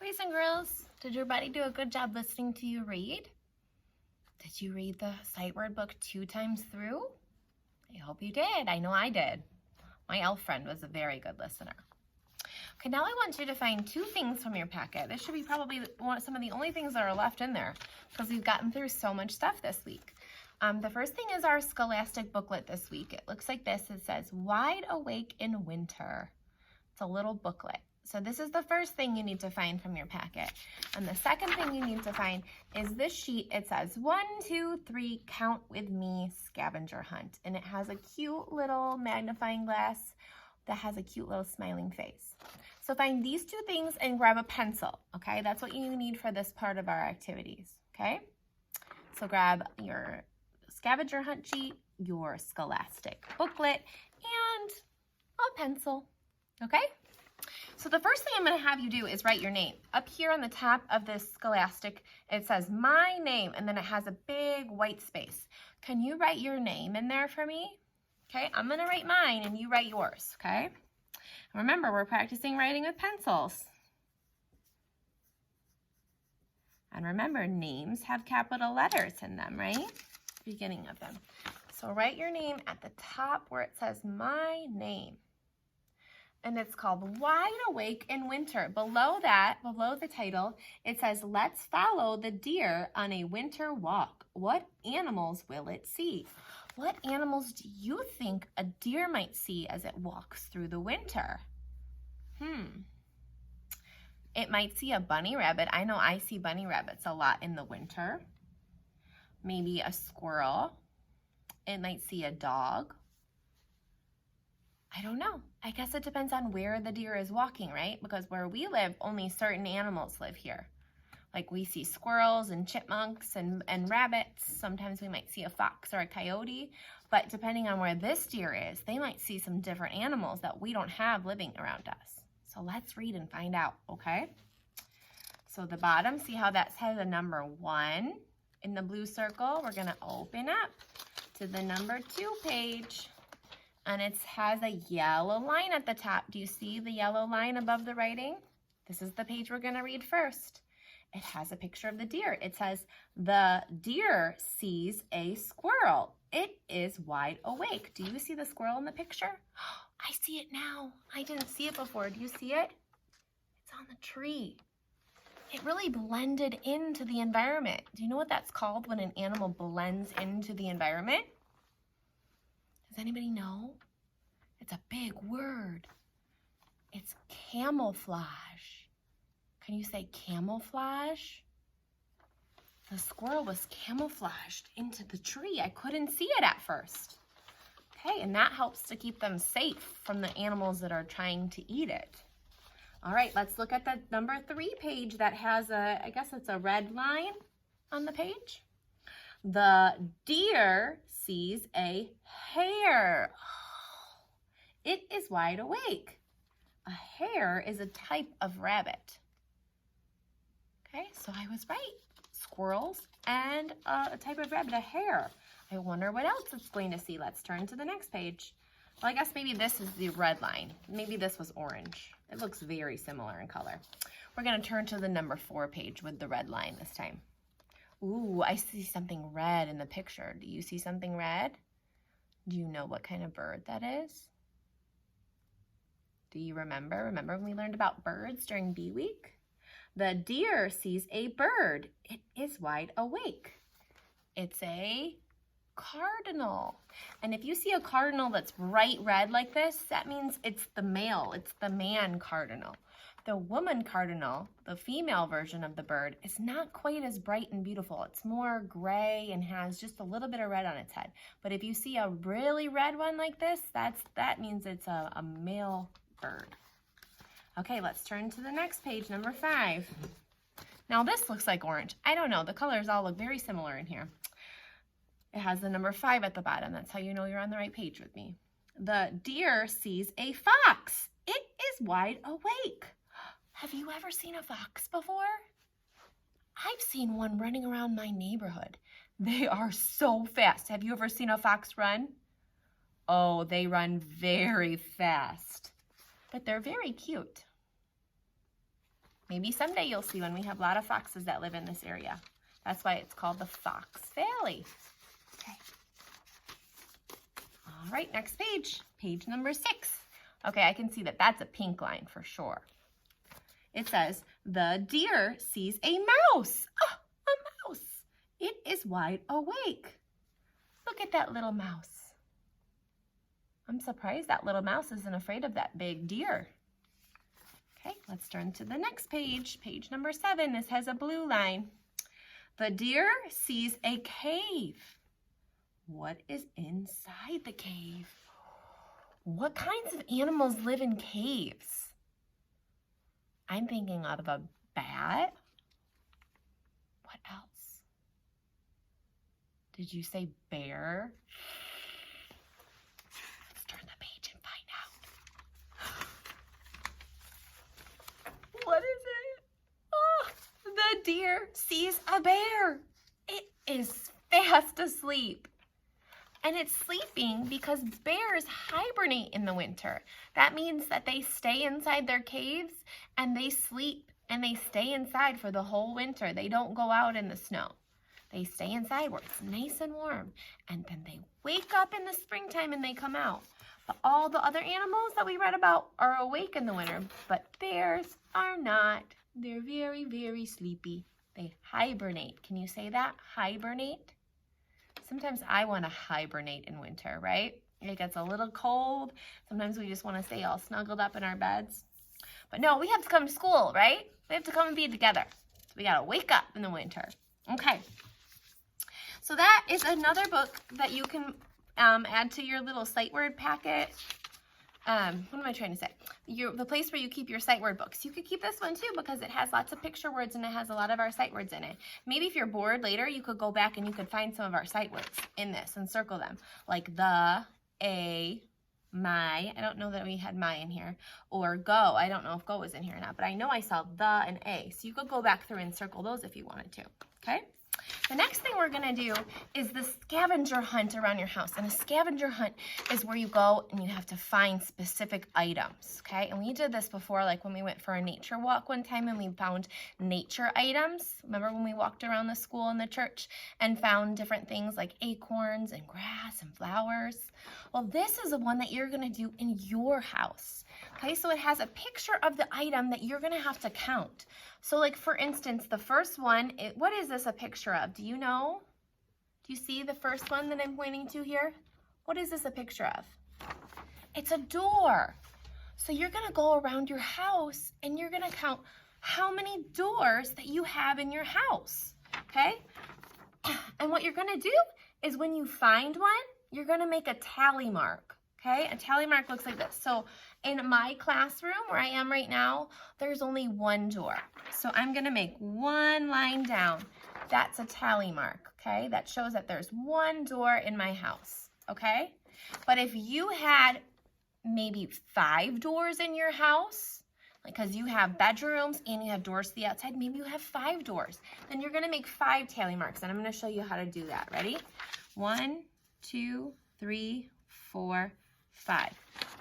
boys and girls. Did your buddy do a good job listening to you read? Did you read the sight word book 2 times through? I hope you did. I know I did. My elf friend was a very good listener. Okay, now I want you to find 2 things from your packet. This should be probably some of the only things that are left in there because we've gotten through so much stuff this week. The first thing is our Scholastic booklet this week. It looks like this. It says, Wide Awake in Winter. It's a little booklet. So this is the first thing you need to find from your packet. And the second thing you need to find is this sheet. It says 1, 2, 3, count with me, scavenger hunt. And it has a cute little magnifying glass that has a cute little smiling face. So find these 2 things and grab a pencil, okay? That's what you need for this part of our activities, okay? So grab your scavenger hunt sheet, your Scholastic booklet, and a pencil, okay? So the first thing I'm going to have you do is write your name. Up here on the top of this Scholastic, it says my name, and then it has a big white space. Can you write your name in there for me? Okay, I'm going to write mine, and you write yours, okay? Remember, we're practicing writing with pencils. And remember, names have capital letters in them, right? Beginning of them. So write your name at the top where it says my name. And it's called Wide Awake in Winter. Below that, below the title, it says, Let's follow the deer on a winter walk. What animals will it see? What animals do you think a deer might see as it walks through the winter? It might see a bunny rabbit. I know I see bunny rabbits a lot in the winter. Maybe a squirrel. It might see a dog. I don't know. I guess it depends on where the deer is walking, right? Because where we live, only certain animals live here. Like we see squirrels and chipmunks and rabbits. Sometimes we might see a fox or a coyote. But depending on where this deer is, they might see some different animals that we don't have living around us. So let's read and find out, okay? So the bottom, see how that has a number 1 in the blue circle? We're going to open up to the number 2 page. And it has a yellow line at the top. Do you see the yellow line above the writing? This is the page we're going to read first. It has a picture of the deer. It says, the deer sees a squirrel. It is wide awake. Do you see the squirrel in the picture? I see it now. I didn't see it before. Do you see it? It's on the tree. It really blended into the environment. Do you know what that's called when an animal blends into the environment? Does anybody know? It's a big word. It's camouflage. Can you say camouflage? The squirrel was camouflaged into the tree. I couldn't see it at first. Okay, and that helps to keep them safe from the animals that are trying to eat it. All right, let's look at the number 3 page that has I guess it's a red line on the page. The deer sees a hare. It is wide awake. A hare is a type of rabbit. Okay, so I was right. Squirrels and a type of rabbit, a hare. I wonder what else it's going to see. Let's turn to the next page. Well, I guess maybe this is the red line. Maybe this was orange. It looks very similar in color. We're going to turn to the number 4 page with the red line this time. Ooh, I see something red in the picture. Do you see something red? Do you know what kind of bird that is? Do you remember? Remember when we learned about birds during Bee Week? The deer sees a bird. It is wide awake. It's a cardinal. And if you see a cardinal that's bright red like this, that means it's the male. It's the man cardinal. The woman cardinal, the female version of the bird, is not quite as bright and beautiful. It's more gray and has just a little bit of red on its head. But if you see a really red one like this, that means it's a male bird. Okay, let's turn to the next page, number 5. Now this looks like orange. I don't know, the colors all look very similar in here. It has the number 5 at the bottom. That's how you know you're on the right page with me. The deer sees a fox. It is wide awake. Have you ever seen a fox before? I've seen one running around my neighborhood. They are so fast. Have you ever seen a fox run? Oh, they run very fast, but they're very cute. Maybe someday you'll see one. We have a lot of foxes that live in this area. That's why it's called the Fox Valley. Okay. All right, next page. Page number 6. Okay, I can see that that's a pink line for sure. It says, the deer sees a mouse. Oh, a mouse. It is wide awake. Look at that little mouse. I'm surprised that little mouse isn't afraid of that big deer. Okay, let's turn to the next page. Page number 7. This has a blue line. The deer sees a cave. What is inside the cave? What kinds of animals live in caves? I'm thinking of a bat. What else? Did you say bear? Let's turn the page and find out. What is it? Oh, the deer sees a bear. It is fast asleep. And it's sleeping because bears hibernate in the winter. That means that they stay inside their caves and they sleep and they stay inside for the whole winter. They don't go out in the snow. They stay inside where it's nice and warm. And then they wake up in the springtime and they come out. But all the other animals that we read about are awake in the winter. But bears are not. They're very, very sleepy. They hibernate. Can you say that? Hibernate? Sometimes I want to hibernate in winter, right? It gets a little cold. Sometimes we just want to stay all snuggled up in our beds. But no, we have to come to school, right? We have to come and be together. So we got to wake up in the winter. Okay. So that is another book that you can add to your little sight word packet. What am I trying to say? The place where you keep your sight word books. You could keep this one too because it has lots of picture words and it has a lot of our sight words in it. Maybe if you're bored later, you could go back and you could find some of our sight words in this and circle them. Like the, a, my. I don't know that we had my in here. Or go. I don't know if go was in here or not, but I know I saw the and a. So you could go back through and circle those if you wanted to. Okay? The next thing we're going to do is the scavenger hunt around your house. And a scavenger hunt is where you go and you have to find specific items, okay? And we did this before, like when we went for a nature walk one time and we found nature items. Remember when we walked around the school and the church and found different things like acorns and grass and flowers? Well, this is the one that you're going to do in your house. Okay, so it has a picture of the item that you're going to have to count. So like for instance, the first one, what is this a picture of? Do you know? Do you see the first one that I'm pointing to here? What is this a picture of? It's a door. So you're going to go around your house and you're going to count how many doors that you have in your house. Okay? And what you're going to do is when you find one, you're going to make a tally mark. Okay, a tally mark looks like this. So in my classroom where I am right now, there's only one door. So I'm going to make one line down. That's a tally mark, okay? That shows that there's one door in my house, okay? But if you had maybe 5 doors in your house, because you have bedrooms and you have doors to the outside, maybe you have 5 doors, then you're going to make 5 tally marks. And I'm going to show you how to do that. Ready? 1, 2, 3, 4, 5.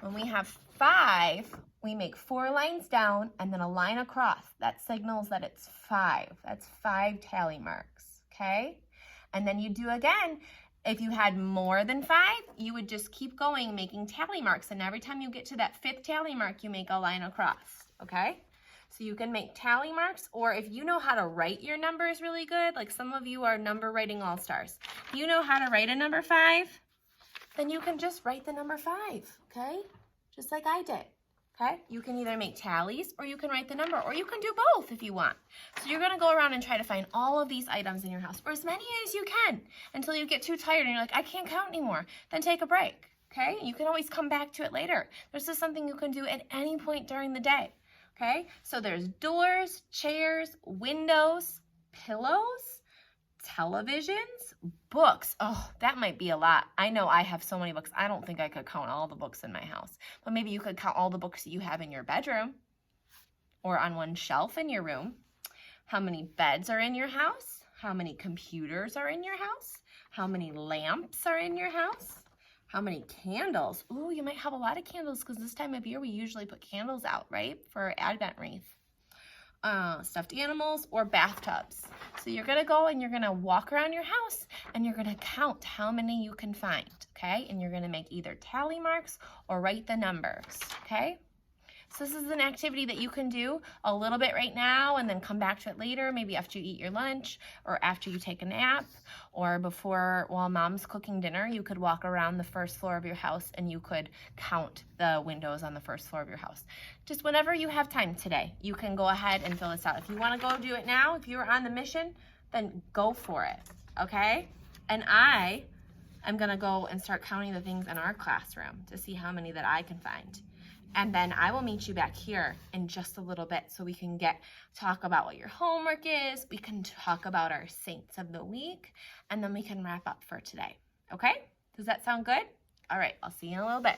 When we have 5, we make 4 lines down and then a line across. That signals that it's 5. That's 5 tally marks, okay? And then you do again. If you had more than 5, you would just keep going making tally marks. And every time you get to that 5th tally mark, you make a line across, okay? So you can make tally marks, or if you know how to write your numbers really good, like some of you are number writing all-stars. You know how to write a number 5? Then you can just write the number 5, okay? Just like I did, okay? You can either make tallies or you can write the number, or you can do both if you want. So you're gonna go around and try to find all of these items in your house, or as many as you can, until you get too tired and you're like, I can't count anymore. Then take a break, okay? You can always come back to it later. This is something you can do at any point during the day, okay? So there's doors, chairs, windows, pillows, televisions, books. Oh, that might be a lot. I know I have so many books. I don't think I could count all the books in my house. But maybe you could count all the books that you have in your bedroom or on one shelf in your room. How many beds are in your house? How many computers are in your house? How many lamps are in your house? How many candles? Ooh, you might have a lot of candles because this time of year we usually put candles out, right? For our Advent wreath. stuffed animals, or bathtubs. So you're gonna go and you're gonna walk around your house and you're gonna count how many you can find, okay? And you're gonna make either tally marks or write the numbers, okay? So this is an activity that you can do a little bit right now and then come back to it later, maybe after you eat your lunch or after you take a nap or before, while mom's cooking dinner, you could walk around the first floor of your house and you could count the windows on the first floor of your house. Just whenever you have time today, you can go ahead and fill this out. If you want to go do it now, if you're on the mission, then go for it, okay? And I am going to go and start counting the things in our classroom to see how many that I can find. And then I will meet you back here in just a little bit so we can talk about what your homework is. We can talk about our saints of the week, and then we can wrap up for today. Okay? Does that sound good? All right, I'll see you in a little bit.